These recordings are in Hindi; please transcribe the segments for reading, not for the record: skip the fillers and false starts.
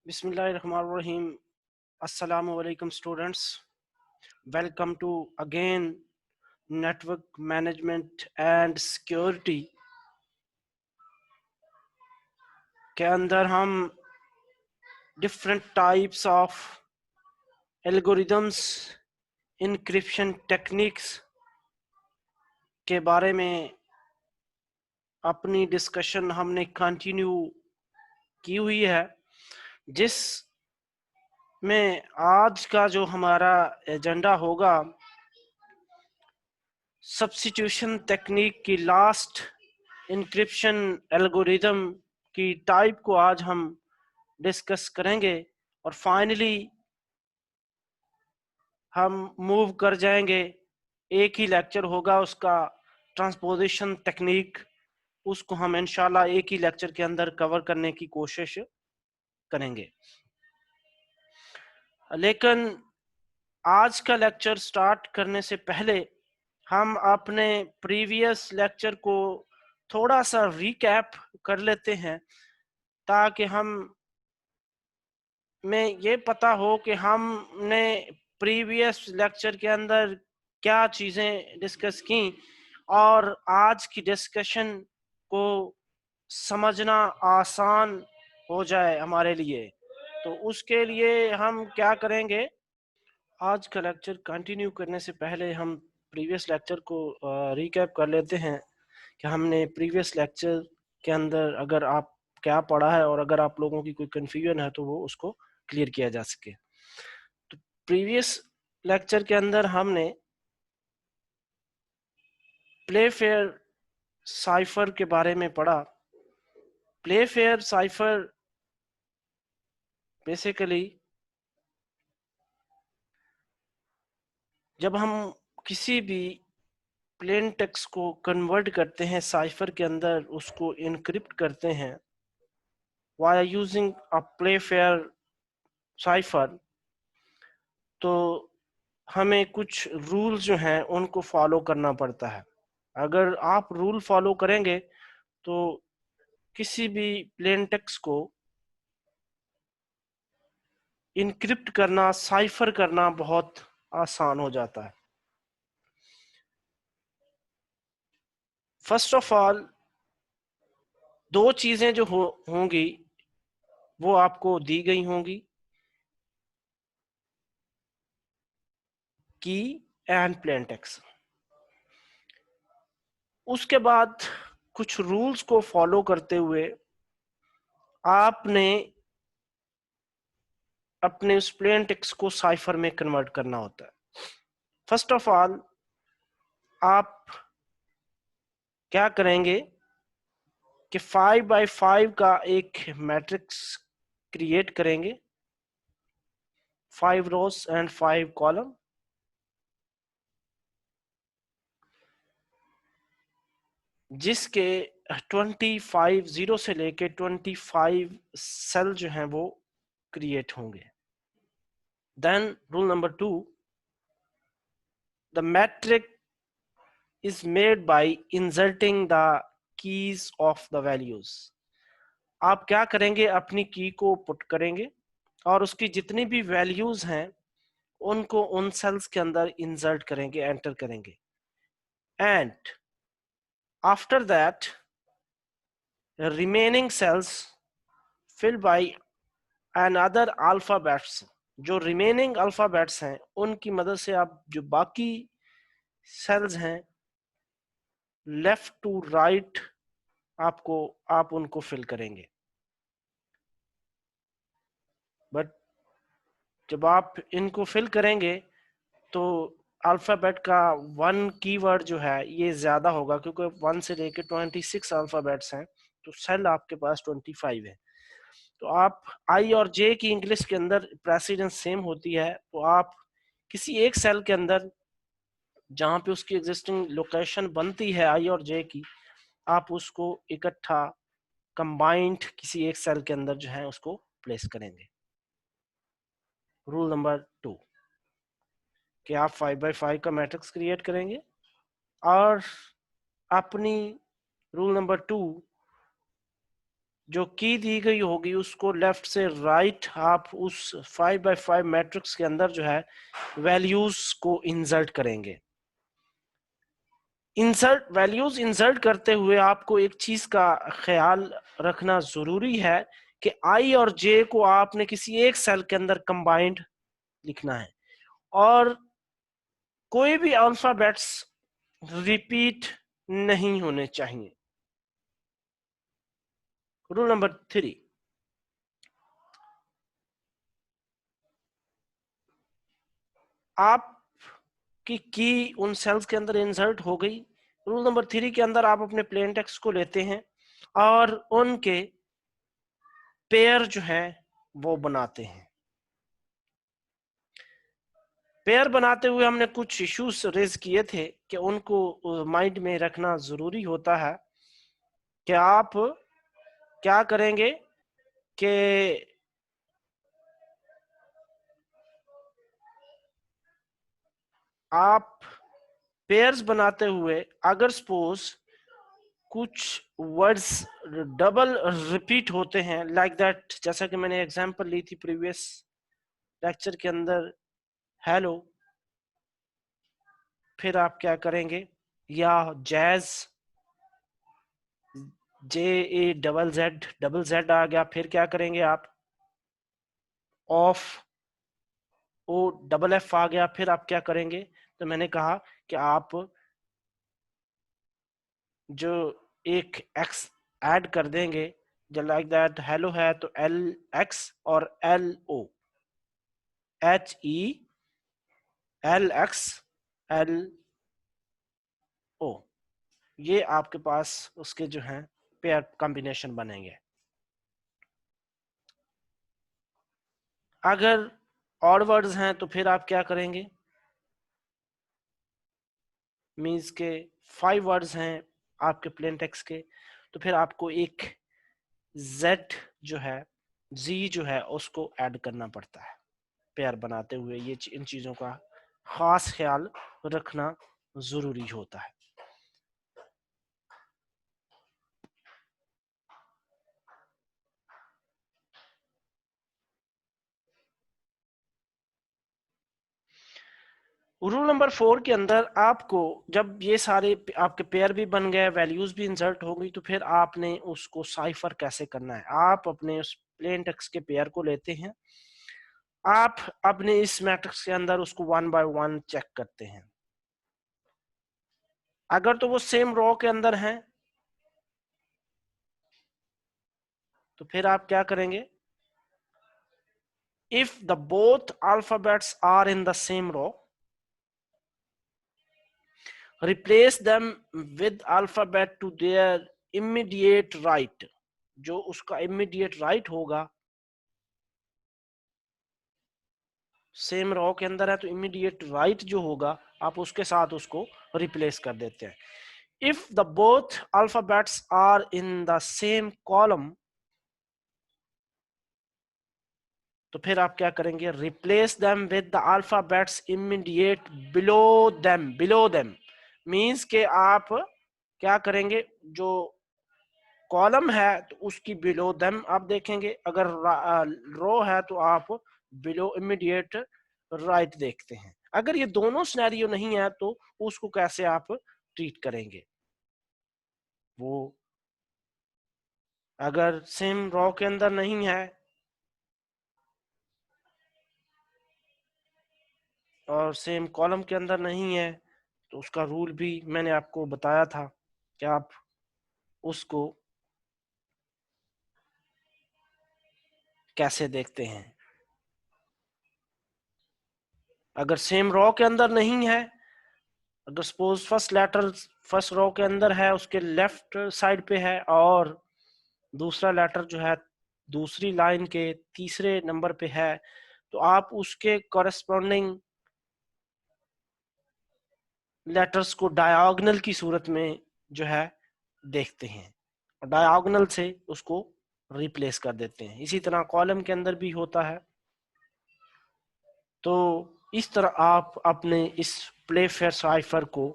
Bismillahirrahmanirrahim. Assalamu alaikum students. Welcome to again network management and security के अंदर हम different types of algorithms encryption techniques के बारे में अपनी डिस्कशन हमने कंटिन्यू की हुई है, जिस में आज का जो हमारा एजेंडा होगा सब्स्टिट्यूशन टेक्निक की लास्ट इंक्रिप्शन एल्गोरिथम की टाइप को आज हम डिस्कस करेंगे और फाइनली हम मूव कर जाएंगे। एक ही लेक्चर होगा उसका ट्रांसपोजिशन टेक्निक, उसको हम इंशाल्लाह एक ही लेक्चर के अंदर कवर करने की कोशिश करेंगे। लेकिन आज का लेक्चर स्टार्ट करने से पहले हम अपने प्रीवियस लेक्चर को थोड़ा सा रिकैप कर लेते हैं, ताकि हम में ये पता हो कि हमने प्रीवियस लेक्चर के अंदर क्या चीज़ें डिस्कस की और आज की डिस्कशन को समझना आसान हो जाए हमारे लिए। तो उसके लिए हम क्या करेंगे, आज का लेक्चर कंटिन्यू करने से पहले हम प्रीवियस लेक्चर को रिकैप कर लेते हैं कि हमने प्रीवियस लेक्चर के अंदर अगर आप क्या पढ़ा है और अगर आप लोगों की कोई कन्फ्यूजन है तो वो उसको क्लियर किया जा सके। तो प्रीवियस लेक्चर के अंदर हमने प्लेफेयर साइफर के बारे में पढ़ा। प्लेफेयर साइफर बेसिकली जब हम किसी भी प्लेन टेक्स्ट को कन्वर्ट करते हैं साइफर के अंदर, उसको इनक्रिप्ट करते हैं via using a Playfair cipher, तो हमें कुछ रूल जो हैं उनको फॉलो करना पड़ता है। अगर आप रूल फॉलो करेंगे तो किसी भी प्लेन टेक्स्ट को इनक्रिप्ट करना, साइफर करना बहुत आसान हो जाता है। फर्स्ट ऑफ ऑल दो चीजें जो होंगी वो आपको दी गई होंगी, की एंड प्लेन टेक्स्ट। उसके बाद कुछ रूल्स को फॉलो करते हुए आपने अपने उस प्लेन टेक्स्ट को साइफर में कन्वर्ट करना होता है। फर्स्ट ऑफ ऑल आप क्या करेंगे कि 5x5 का एक मैट्रिक्स क्रिएट करेंगे, 5 रोज एंड 5 कॉलम, जिसके 25 जीरो से लेके 25 सेल जो हैं वो क्रिएट होंगे। Then rule number 2, the matrix is made by inserting the keys of the values। आप क्या करेंगे, अपनी की को पुट करेंगे और उसकी जितनी भी वैल्यूज हैं उनको उन सेल्स के अंदर इंसर्ट करेंगे, एंटर करेंगे। And after that remaining cells fill by another alphabets. जो रिमेनिंग अल्फाबेट्स हैं उनकी मदद से आप जो बाकी सेल्स हैं लेफ्ट टू राइट आप उनको फिल करेंगे। बट जब आप इनको फिल करेंगे तो अल्फ़ाबेट का 1 कीवर्ड जो है ये ज़्यादा होगा, क्योंकि 1 से लेके 26 अल्फ़ाबेट्स हैं तो सेल आपके पास 25 है। तो आप आई और जे की इंग्लिश के अंदर प्रेसिडेंस सेम होती है, तो आप किसी एक सेल के अंदर जहाँ पे उसकी एग्जिस्टिंग लोकेशन बनती है आई और जे की, आप उसको इकट्ठा कंबाइंड किसी एक सेल के अंदर जो है उसको प्लेस करेंगे। रूल नंबर 2 कि आप 5x5 का मैट्रिक्स क्रिएट करेंगे और अपनी रूल नंबर 2 जो की दी गई होगी उसको लेफ्ट से राइट आप उस 5x5 मैट्रिक्स के अंदर जो है वैल्यूज को इंसर्ट करेंगे। वैल्यूज इंसर्ट करते हुए आपको एक चीज का ख्याल रखना जरूरी है कि आई और जे को आपने किसी एक सेल के अंदर कंबाइंड लिखना है और कोई भी अल्फाबेट्स रिपीट नहीं होने चाहिए। रूल नंबर 3, आपकी की उन सेल्स के अंदर इंसर्ट हो गई। रूल नंबर 3 के अंदर आप अपने प्लेन टेक्स्ट को लेते हैं और उनके पेयर जो है वो बनाते हैं। पेयर बनाते हुए हमने कुछ इश्यूज रेज किए थे कि उनको माइंड में रखना जरूरी होता है कि आप क्या करेंगे कि आप पेयर्स बनाते हुए अगर सपोज कुछ वर्ड्स डबल रिपीट होते हैं लाइक दैट, जैसा कि मैंने एग्जांपल ली थी प्रीवियस लेक्चर के अंदर, हेलो, फिर आप क्या करेंगे, या जैज, JAZZ आ गया, फिर क्या करेंगे आप, ऑफ, OFF आ गया, फिर आप क्या करेंगे, तो मैंने कहा कि आप जो एक x ऐड कर देंगे, जो लाइक दैट हेलो है तो LX और LO, HELXLO, ये आपके पास उसके जो हैं पेयर कॉम्बिनेशन बनेंगे। अगर ऑड वर्ड्स हैं तो फिर आप क्या करेंगे, मीन्स के 5 वर्ड्स हैं आपके प्लेन टेक्स्ट के, तो फिर आपको एक Z जो है, Z जो है उसको ऐड करना पड़ता है पेयर बनाते हुए। ये इन चीजों का खास ख्याल रखना जरूरी होता है। रूल नंबर 4 के अंदर आपको जब ये सारे आपके पेयर भी बन गए, वैल्यूज भी इंसर्ट हो गई, तो फिर आपने उसको साइफर कैसे करना है। आप अपने उस प्लेन टेक्स्ट के पेयर को लेते हैं, आप अपने इस मैट्रिक्स के अंदर उसको 1 बाय 1 चेक करते हैं। अगर तो वो सेम रो के अंदर है तो फिर आप क्या करेंगे, if the both alphabets are in the same row, replace them with alphabet to their immediate right, जो उसका immediate right होगा, सेम रो के अंदर है तो immediate right जो होगा आप उसके साथ उसको रिप्लेस कर देते हैं। if the both alphabets are in the same column, तो फिर आप क्या करेंगे, replace them with the alphabets immediate below them means के आप क्या करेंगे, जो कॉलम है तो उसकी बिलो देम आप देखेंगे, अगर रो है तो आप बिलो इमीडिएट राइट देखते हैं। अगर ये दोनों सिनेरियो नहीं है तो उसको कैसे आप ट्रीट करेंगे, वो अगर सेम रो के अंदर नहीं है और सेम कॉलम के अंदर नहीं है तो उसका रूल भी मैंने आपको बताया था कि आप उसको कैसे देखते हैं। अगर सेम रो के अंदर नहीं है, अगर suppose first letter first row के अंदर है, उसके लेफ्ट साइड पे है, और दूसरा लेटर जो है दूसरी लाइन के तीसरे नंबर पे है, तो आप उसके कॉरेस्पॉन्डिंग लेटर्स को डायगोनल की सूरत में जो है देखते हैं और डायगोनल से उसको रिप्लेस कर देते हैं। इसी तरह कॉलम के अंदर भी होता है। तो इस तरह आप अपने इस प्ले फेयर साइफर को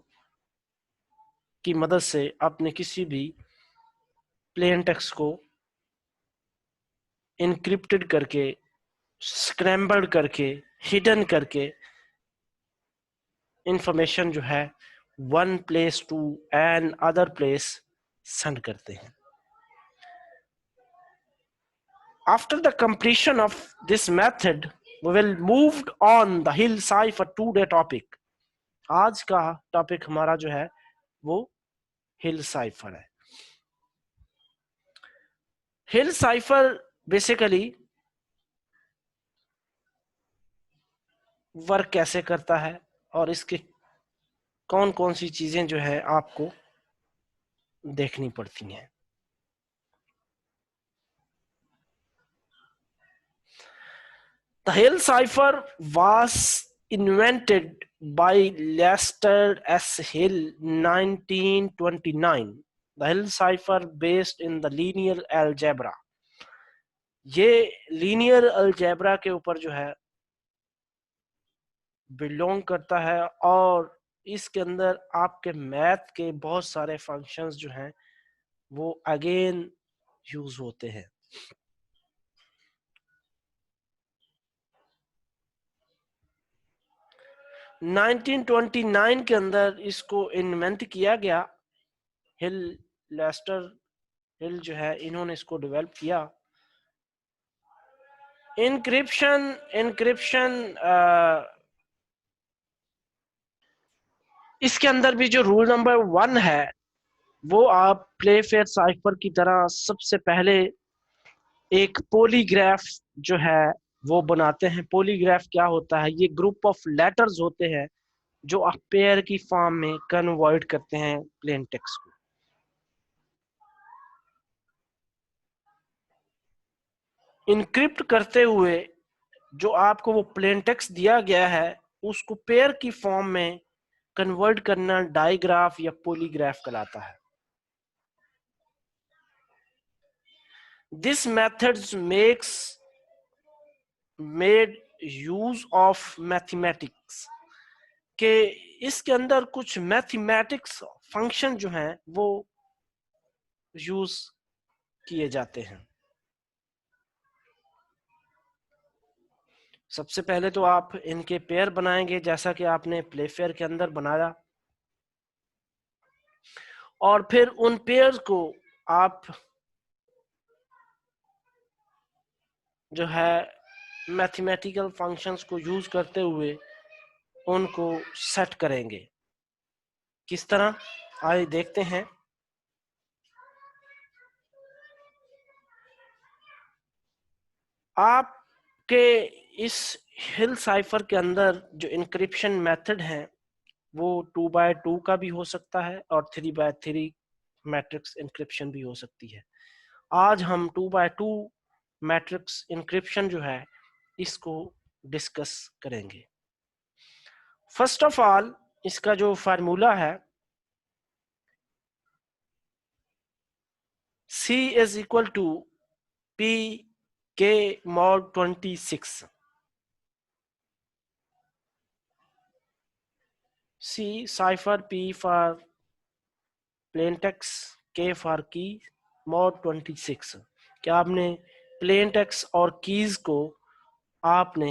की मदद से अपने किसी भी प्लेन टेक्स्ट को इनक्रिप्टेड करके, स्क्रैम्बल्ड करके, हिडन करके इंफॉर्मेशन जो है one place to another place send करते हैं। After the completion of this method, we will move on the Hill cipher today topic. आज का टॉपिक हमारा जो है वो हिल साइफर है। हिल साइफर बेसिकली वर्क कैसे करता है और इसके कौन कौन सी चीजें जो है आपको देखनी पड़ती हैं। The Hill cipher was invented by Lester S. Hill 1929. The Hill cipher based in the linear algebra. ये लीनियर अलजेब्रा के ऊपर जो है बिलोंग करता है और इसके अंदर आपके मैथ के बहुत सारे फंक्शंस जो हैं वो अगेन यूज होते हैं। नाइनटीन 1929 के अंदर इसको इन्वेंट किया गया। हिल, लेस्टर हिल जो है इन्होंने इसको डेवलप किया। इनक्रिप्शन इसके अंदर भी जो रूल नंबर 1 है वो आप प्लेफेयर साइफर की तरह सबसे पहले एक पॉलीग्राफ जो है वो बनाते हैं। पॉलीग्राफ क्या होता है? ये ग्रुप ऑफ लेटर्स होते हैं जो आप पेयर की फॉर्म में कन्वर्ट करते हैं प्लेन टेक्स्ट को। इनक्रिप्ट करते हुए जो आपको वो प्लेन टेक्स्ट दिया गया है उसको पेयर की फॉर्म में कन्वर्ट करना डाइग्राफ या पॉलीग्राफ कहलाता है। This methods made use of mathematics के इसके अंदर कुछ मैथमेटिक्स फंक्शन जो हैं वो यूज किए जाते हैं। सबसे पहले तो आप इनके पेयर बनाएंगे जैसा कि आपने प्लेफेयर के अंदर बनाया, और फिर उन पेयर को आप जो है मैथमेटिकल फंक्शंस को यूज करते हुए उनको सेट करेंगे। किस तरह, आइए देखते हैं। आपके इस हिल साइफर के अंदर जो इंक्रिप्शन मेथड है वो 2x2 का भी हो सकता है और 3x3 मैट्रिक्स इंक्रिप्शन भी हो सकती है। आज हम 2x2 मैट्रिक्स इंक्रिप्शन जो है इसको डिस्कस करेंगे। फर्स्ट ऑफ ऑल इसका जो फार्मूला है C is equal to P K mod 26। C cipher, P for plain text, K for key, mod 26। क्या आपने प्लेन टेक्स्ट और कीज को आपने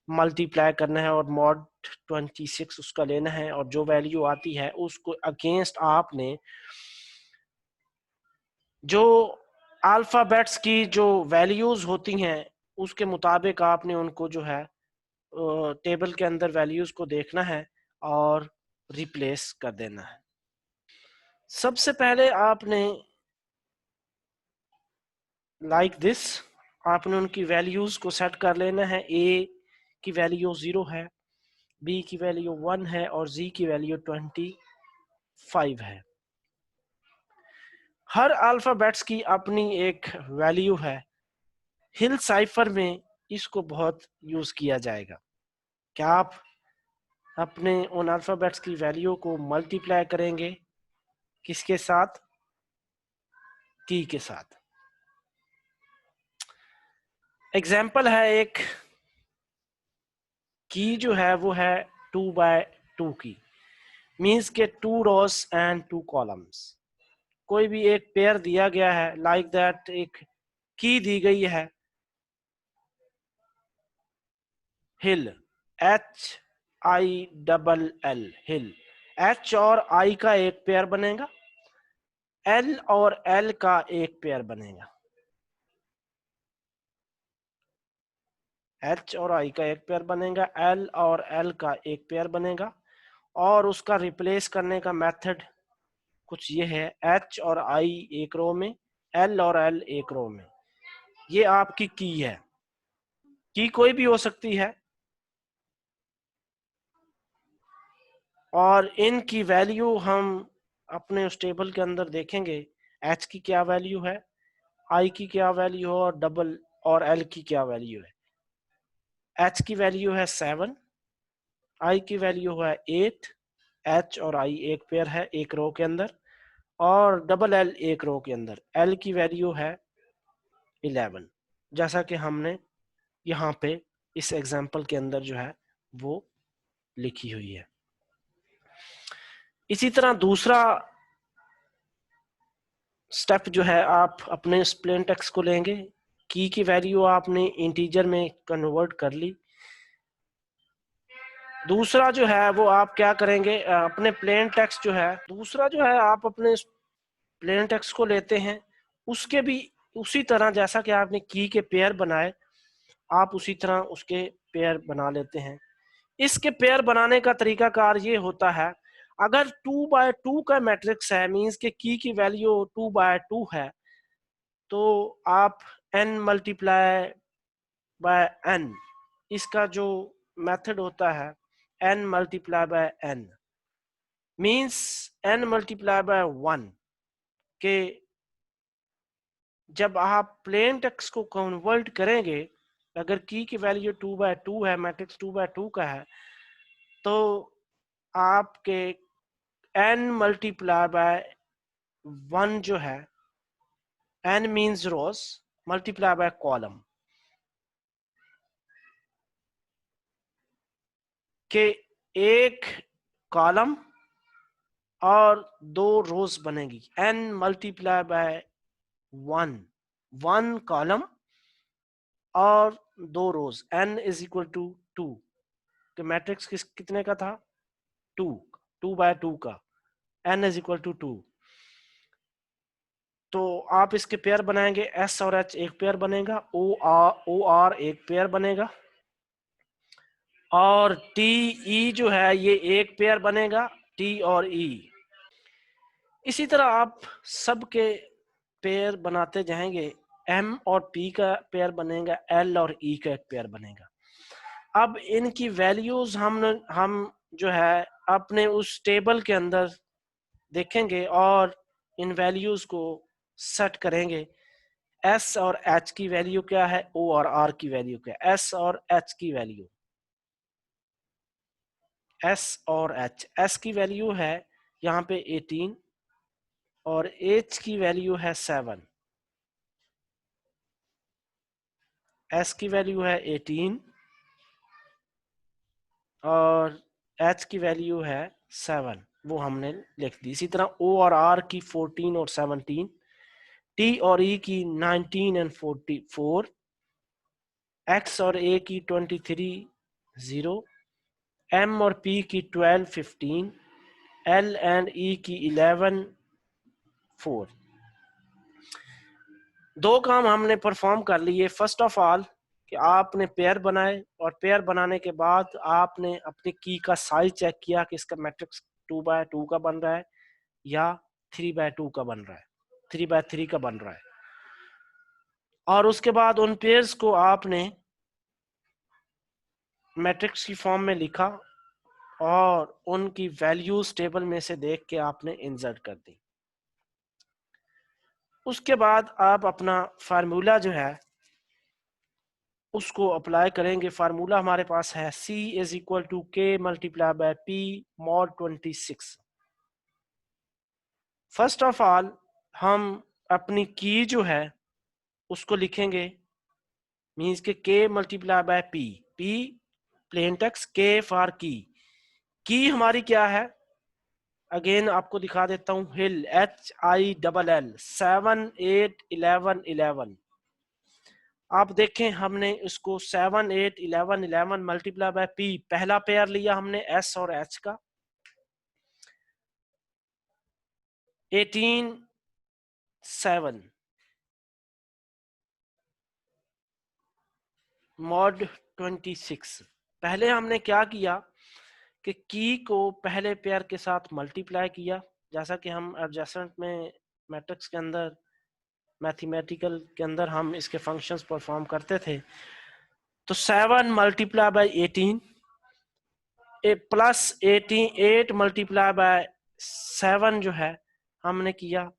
मल्टीप्लाई करना है और मॉड 26 उसका लेना है और जो वैल्यू आती है उसको अगेंस्ट आपने जो अल्फाबेट्स की जो वैल्यूज होती हैं उसके मुताबिक आपने उनको जो है टेबल के अंदर वैल्यूज को देखना है और रिप्लेस कर देना है। सबसे पहले आपने लाइक दिस आपने उनकी वैल्यूज को सेट कर लेना है। ए की वैल्यू 0 है, बी की वैल्यू 1 है और जी की वैल्यू 25 है। हर अल्फाबेट्स की अपनी एक वैल्यू है। हिल साइफर में इसको बहुत यूज किया जाएगा। क्या आप अपने उन अल्फाबेट्स की वैल्यू को मल्टीप्लाई करेंगे किसके साथ? की के साथ। एग्जाम्पल है एक की जो है वो है 2x2 की, मीन्स के 2 rows एंड 2 columns। कोई भी एक पेयर दिया गया है लाइक दैट, एक की दी गई है हिल, HILL, हिल। H और I का एक पेयर बनेगा, L और L का एक पेयर बनेगा। H और I का एक पेयर बनेगा, L और L का एक पेयर बनेगा। और उसका रिप्लेस करने का मेथड कुछ ये है, H और I एक रो में, L और L एक रो में। ये आपकी की है, की कोई भी हो सकती है, और इनकी वैल्यू हम अपने उस टेबल के अंदर देखेंगे। H की क्या वैल्यू है, I की क्या वैल्यू है, और L की क्या वैल्यू है। H की वैल्यू है 7, I की वैल्यू है 8, H और I एक पेयर है एक रो के अंदर, और L एक रो के अंदर। L की वैल्यू है 11, जैसा कि हमने यहाँ पे इस एग्जाम्पल के अंदर जो है वो लिखी हुई है। इसी तरह दूसरा स्टेप जो है, आप अपने प्लेन टेक्स्ट को लेंगे, की वैल्यू आपने इंटीजर में कन्वर्ट कर ली। दूसरा जो है वो आप क्या करेंगे, अपने प्लेन टेक्स्ट जो है, दूसरा जो है आप अपने प्लेन टेक्स्ट को लेते हैं, उसके भी उसी तरह जैसा कि आपने की के पेयर बनाए, आप उसी तरह उसके पेयर बना लेते हैं। इसके पेयर बनाने का तरीकाकार ये होता है, अगर 2x2 का मैट्रिक्स है, मींस के की वैल्यू 2x2 है, तो आप n मल्टीप्लाई बाय n, इसका जो मेथड होता है n multiply by n means n multiply by 1 के जब आप प्लेन टेक्स्ट को कन्वर्ट करेंगे, अगर की वैल्यू 2x2 है, मैट्रिक्स 2x2 का है, तो आपके n मल्टीप्लाई बाय 1 जो है, n means rows multiply by column के एक कॉलम और 2 रोज बनेगी। n मल्टीप्लाई बाय 1 कॉलम और 2 रोज, n इज इक्वल टू 2। तो मैट्रिक्स कितने का था, 2, 2x2 का, n इज इक्वल टू 2। तो आप इसके पेयर बनाएंगे, s और h एक पेयर बनेगा, o r एक पेयर बनेगा, और t e जो है ये एक पेयर बनेगा, t और e। इसी तरह आप सबके पेयर बनाते जाएंगे, m और p का पेयर बनेगा, l और e का एक पेयर बनेगा। अब इनकी वैल्यूज हम जो है अपने उस टेबल के अंदर देखेंगे और इन वैल्यूज को सेट करेंगे। s और h की वैल्यू क्या है, o और r की वैल्यू क्या है। s और h की वैल्यू, s और h, s की वैल्यू है यहाँ पे 18 और h की वैल्यू है 7। s की वैल्यू है 18 और h की वैल्यू है 7, वो हमने लिख दी। इसी तरह o और r की 14 और 17, t और e की 19 और 44, x और a की 23, 0, m और p की 12, 15, l एंड e की 11, 4। दो काम हमने परफॉर्म कर लिए। फर्स्ट ऑफ ऑल कि आपने पेयर बनाए, और पेयर बनाने के बाद आपने अपनी की का साइज चेक किया कि इसका मैट्रिक्स 2x2 का बन रहा है या 3x2 का बन रहा है, 3x3 का बन रहा है। और उसके बाद उन पेयर्स को आपने मैट्रिक्स की फॉर्म में लिखा और उनकी वैल्यूज टेबल में से देख के आपने इंसर्ट कर दी। उसके बाद आप अपना फार्मूला जो है उसको अप्लाई करेंगे। फार्मूला हमारे पास है C is equal to K multiply by P mod 26। First of all हम अपनी की जो है उसको लिखेंगे, मीन्स के K multiply by P, P plain text, K for की हमारी क्या है, अगेन आपको दिखा देता हूं, हिल, HILL, 7, 8, 11, 11। आप देखें हमने इसको 7 8 11 11 मल्टीप्लाई बाय पी, पहला पेयर लिया हमने एस और एच का, 18 7 मॉड 26। पहले हमने क्या किया कि की को पहले पेयर के साथ मल्टीप्लाई किया, जैसा कि हम एडजेसेंट में मैट्रिक्स के अंदर, मैथमेटिकल के अंदर हम इसके फंक्शंस परफॉर्म करते थे। तो 7 multiply by 18 plus 88 multiply by 7 जो है हमने किया।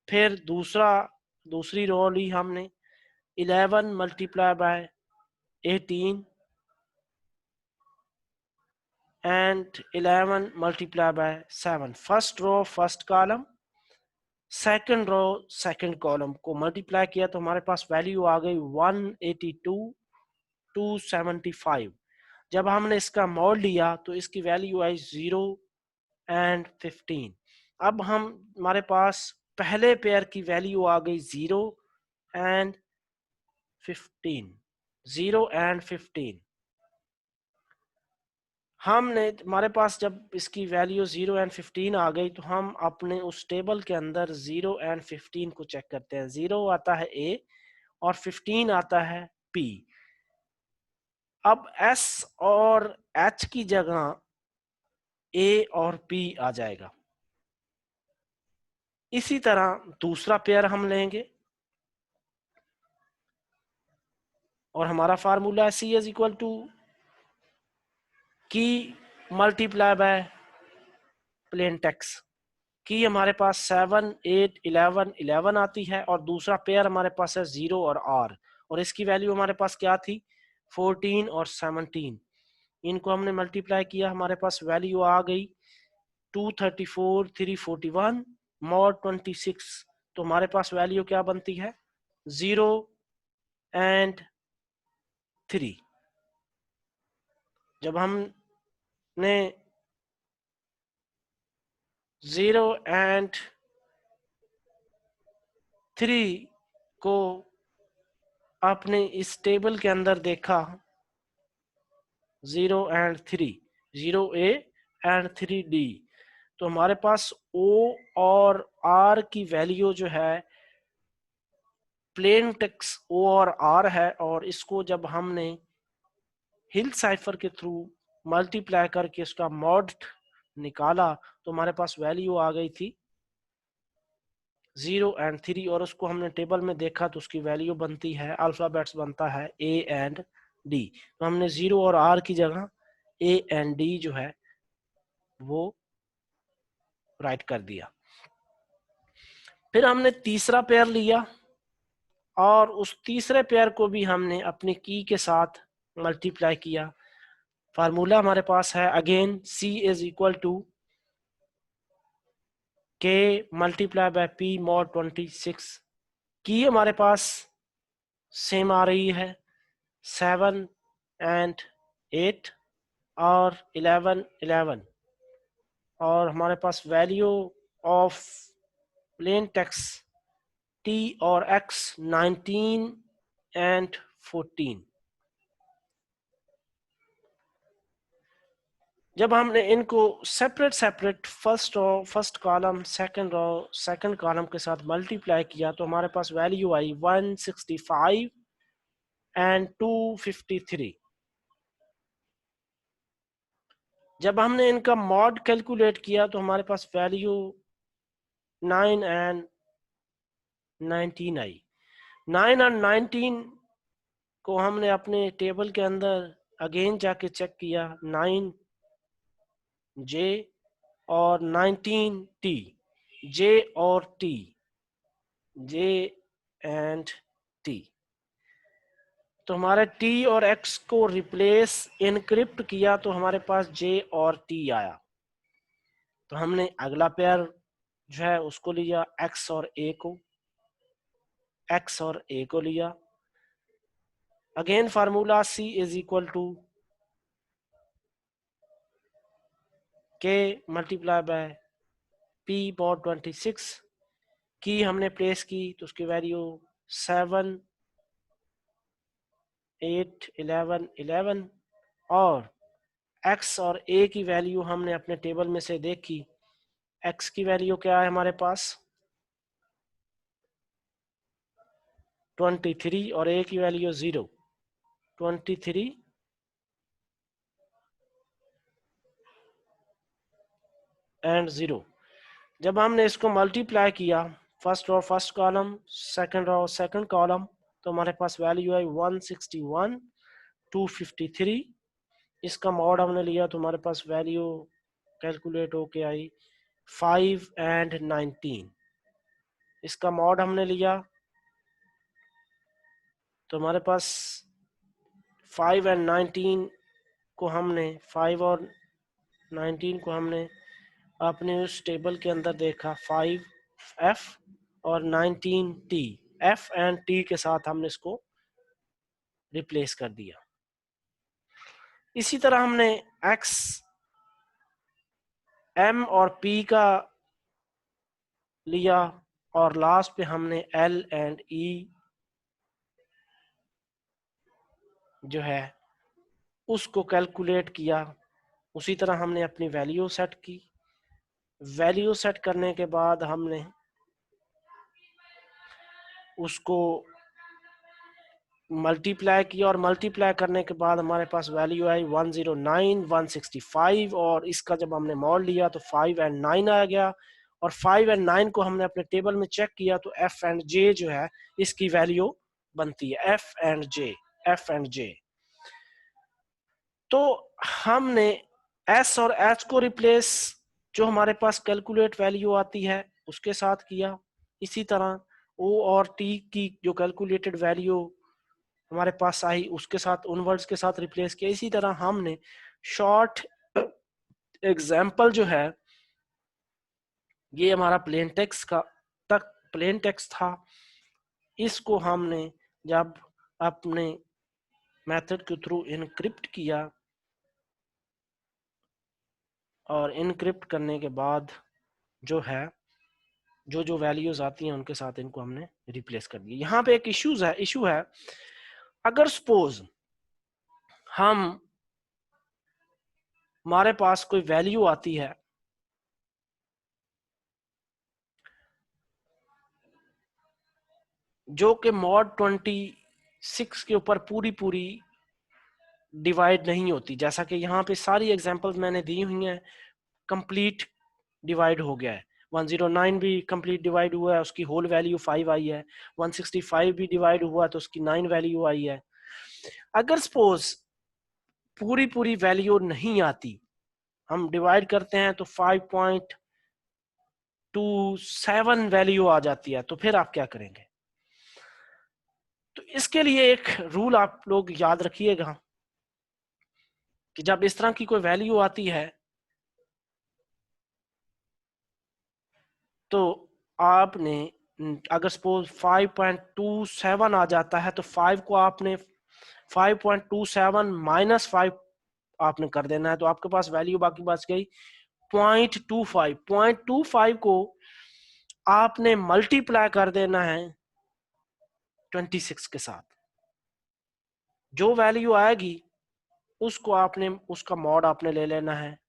फिर दूसरी रो ली हमने 11 multiply by 18 and 11 multiply by 7। First row first column, second row second column को मल्टीप्लाई किया तो हमारे पास वैल्यू आ गई 182 275। जब हमने इसका मॉड लिया तो इसकी वैल्यू आई 0 एंड 15। अब हम हमारे पास पहले पेयर की वैल्यू आ गई 0 एंड 15, 0 एंड 15। हमने हमारे पास जब इसकी वैल्यू 0 एंड 15 आ गई तो हम अपने उस टेबल के अंदर 0 एंड 15 को चेक करते हैं। 0 आता है ए और 15 आता है पी। अब एस और एच की जगह ए और पी आ जाएगा। इसी तरह दूसरा पेयर हम लेंगे और हमारा फार्मूला है सी इज इक्वल टू की मल्टीप्लाई बाय प्लेन टेक्स्ट। की हमारे पास 7 8 11 11 आती है और दूसरा पेयर हमारे पास है 0 और आर, और इसकी वैल्यू हमारे पास क्या थी 14 और 17। इनको हमने मल्टीप्लाई किया, हमारे पास वैल्यू आ गई 234 341 मॉड 26। तो हमारे पास वैल्यू क्या बनती है 0 एंड 3। जब हमने 0 एंड 3 को आपने इस टेबल के अंदर देखा, 0 एंड 3, 0A एंड 3D, तो हमारे पास O और R की वैल्यू जो है प्लेन टेक्स्ट O और R है, और इसको जब हमने हिल साइफर के थ्रू मल्टीप्लाई करके उसका मॉड निकाला तो हमारे पास वैल्यू आ गई थी 0 एंड 3, और उसको हमने टेबल में देखा तो उसकी वैल्यू बनती है, अल्फाबेट्स बनता है A एंड D। तो हमने 0 और R की जगह A एंड D जो है वो राइट कर दिया। फिर हमने तीसरा पेयर लिया और उस तीसरे पेयर को भी हमने अपनी की के साथ मल्टीप्लाई किया। फार्मूला हमारे पास है again C is equal to K multiply by P mod 26। Key हमारे पास सेम आ रही है 7 एंड 8 और 11 11, और हमारे पास value of plain text T और एक्स 19 एंड 14। जब हमने इनको separate first column second column के साथ मल्टीप्लाई किया तो हमारे पास वैल्यू आई 165 एंड 253। जब हमने इनका मॉड कैलकुलेट किया तो हमारे पास वैल्यू 9 एंड 19 आई। 9 और 19 को हमने अपने टेबल के अंदर अगेन जाके चेक किया, 9 जे और 19 टी, जे और टी, जे एंड टी। तो हमारे टी और एक्स को रिप्लेस इनक्रिप्ट किया तो हमारे पास जे और टी आया। तो हमने अगला पेयर जो है उसको लिया एक्स और ए को लिया। Again formula C is equal to K multiply by P mod 26। Key हमने प्लेस की तो उसकी वैल्यू 7 8 11 11 और x और a की वैल्यू हमने अपने टेबल में से देखी। x की वैल्यू क्या है हमारे पास 23 और a की वैल्यू 0, 23 एंड 0। जब हमने इसको मल्टीप्लाई किया first row first column, second row second column, तो हमारे पास वैल्यू आई 161 253। इसका मॉड हमने लिया तो हमारे पास वैल्यू कैलकुलेट होके आई 5 एंड 19। इसका मॉड हमने लिया तो हमारे पास 5 एंड 19 को हमने 5 और 19 को हमने अपने उस टेबल के अंदर देखा 5f और 19t, f एंड t के साथ हमने इसको रिप्लेस कर दिया। इसी तरह हमने x, m और p का लिया और लास्ट पे हमने l एंड e जो है उसको कैलकुलेट किया। उसी तरह हमने अपनी वैल्यू सेट की। वैल्यू सेट करने के बाद हमने उसको मल्टीप्लाई किया और मल्टीप्लाई करने के बाद हमारे पास वैल्यू आई 109 165 और इसका जब हमने मॉड लिया तो 5 एंड 9 आ गया और 5 एंड 9 को हमने अपने टेबल में चेक किया तो एफ एंड जे जो है इसकी वैल्यू बनती है F and J, F and J. तो हमने एस और एच को रिप्लेस जो हमारे पास कैलकुलेट वैल्यू आती है उसके साथ किया। इसी तरह ओ और टी की जो कैलकुलेटेड वैल्यू हमारे पास आई उसके साथ उन वर्ड्स के साथ रिप्लेस किया। इसी तरह हमने शॉर्ट एग्जाम्पल जो है ये हमारा प्लेन टेक्स्ट का तक प्लेन टेक्स्ट था, इसको हमने जब अपने मेथड के थ्रू इनक्रिप्ट किया और इनक्रिप्ट करने के बाद जो है जो जो वैल्यूज आती हैं उनके साथ इनको हमने रिप्लेस कर दिया। यहाँ पे एक इशू है अगर सपोज हमारे पास कोई वैल्यू आती है जो कि मॉड 26 के ऊपर पूरी डिवाइड नहीं होती, जैसा कि यहाँ पे सारी एग्जांपल्स मैंने दी हुई हैं, कंप्लीट डिवाइड हो गया है। 109 भी कंप्लीट डिवाइड हुआ है, उसकी होल वैल्यू 5 आई है। 165 भी डिवाइड हुआ तो उसकी 9 वैल्यू आई है। अगर सपोज पूरी वैल्यू नहीं आती, हम डिवाइड करते हैं तो 5.27 वैल्यू आ जाती है, तो फिर आप क्या करेंगे? तो इसके लिए एक रूल आप लोग याद रखिएगा कि जब इस तरह की कोई वैल्यू आती है तो आपने अगर सपोज 5.27 आ जाता है तो 5 को आपने 5.27 माइनस 5 आपने कर देना है, तो आपके पास वैल्यू बाकी बच गई 0.25। 0.25 को आपने मल्टीप्लाई कर देना है 26 के साथ। जो वैल्यू आएगी उसको आपने उसका मॉड आपने ले लेना है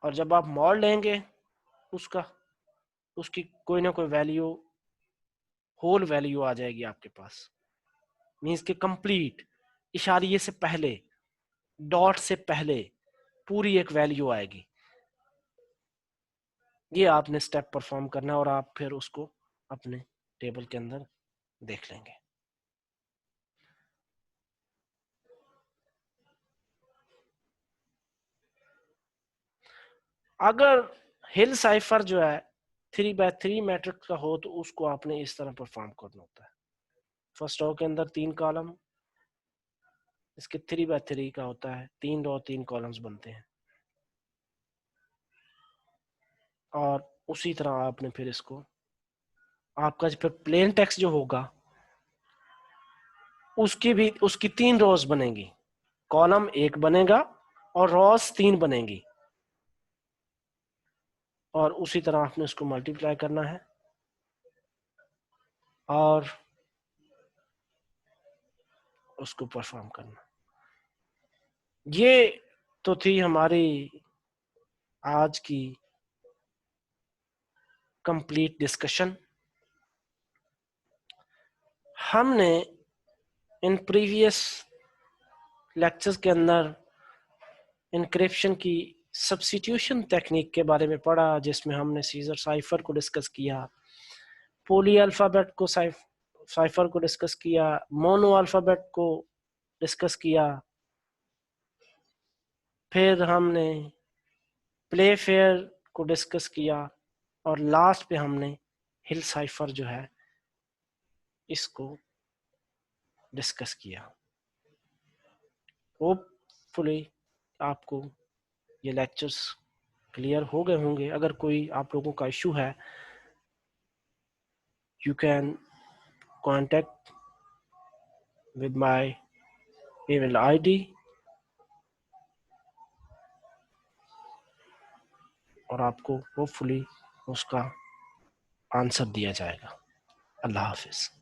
और जब आप मॉड लेंगे उसका उसकी कोई ना कोई वैल्यू होल वैल्यू आ जाएगी आपके पास। मीन्स के कंप्लीट इशारिये से पहले, डॉट से पहले पूरी एक वैल्यू आएगी। ये आपने स्टेप परफॉर्म करना है और आप फिर उसको अपने टेबल के अंदर देख लेंगे। अगर हिल साइफर जो है 3x3 मैट्रिक्स का हो तो उसको आपने इस तरह परफॉर्म करना होता है। फर्स्ट रो के अंदर 3 कॉलम, इसके 3x3 का होता है, 3 रो 3 कॉलम्स बनते हैं और उसी तरह आपने फिर इसको आपका फिर प्लेन टेक्स्ट जो होगा उसकी 3 रोज बनेगी, कॉलम 1 बनेगा और रोज 3 बनेगी और उसी तरह आपने उसको मल्टीप्लाई करना है और उसको परफॉर्म करना। ये तो थी हमारी आज की कंप्लीट डिस्कशन। हमने इन प्रीवियस लेक्चर्स के अंदर इनक्रिप्शन की सब्स्टिट्यूशन टेक्निक के बारे में पढ़ा, जिसमें हमने सीजर साइफर को डिस्कस किया, पोली अल्फाबेट को साइफर को डिस्कस किया, मोनो अल्फाबेट को डिस्कस किया, फिर हमने प्ले फेयर को डिस्कस किया, और लास्ट पे हमने हिल साइफर जो है इसको डिस्कस किया। होपफुली आपको ये लेक्चर्स क्लियर हो गए होंगे। अगर कोई आप लोगों का इशू है, you can contact with my email ID और आपको होपफुली उसका आंसर दिया जाएगा। अल्लाह हाफिज।